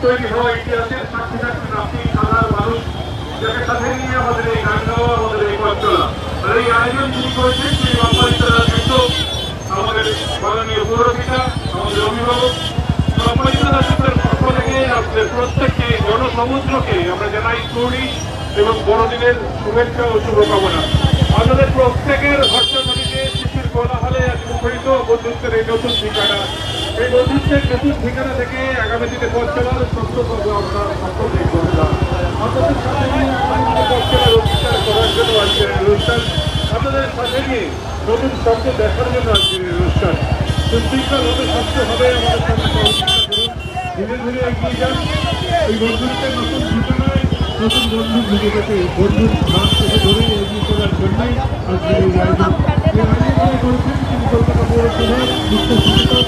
তৈরি হওয়া ইতিহাসের সাক্ষী থাকবেন আপনি সাধারণ মানুষ, যাকে সাথে নিয়ে আমাদের এই গান গাওয়া, আমাদের এই পথ চলা। আর এই আয়োজন যিনি করেছেন তিনি বাপ্পালিতার কিন্তু আমাদের মাননীয় পৌরপিতা, আমাদের অভিভাবক বাপ্পালিতার পক্ষ থেকে আমাদের প্রত্যেককে জনসমুদ্রকে আমরা জানাই করি এবং বড়দিনের শুভেচ্ছা ও শুভকামনা। আমাদের প্রত্যেকের হর্ষধ্বনিতে শিশুর কোলাহলে মুখরিত বন্ধুত্বের এই নতুন ঠিকানা, এই বন্ধুত্বের নতুন ঠিকানা থেকে আগামী দিনে পথ চলার সত্য করবো আমরা সকলেই করলাম। আপনাদের সাথে নিয়ে পথ চলার অধিকার করার জন্য আজকের অনুষ্ঠান, আপনাদের সাথে নিয়ে নতুন শব্দ দেখার জন্য আজকের অনুষ্ঠান। সুশৃঙ্খলভাবে শব্দ হবে আমাদের সাথে সহযোগিতা করুন, ধীরে ধীরে এগিয়ে যান এই বন্ধুত্বের নতুন ঠিকানায়, নতুন বন্ধু খুঁজে পেতে বন্ধুর হাত থেকে ধরে এগিয়ে চলার জন্যই আজকের এই আয়োজন। এই আয়োজন করেছেন তিনি কলকাতা পৌরসভার মুখ্য সচেতক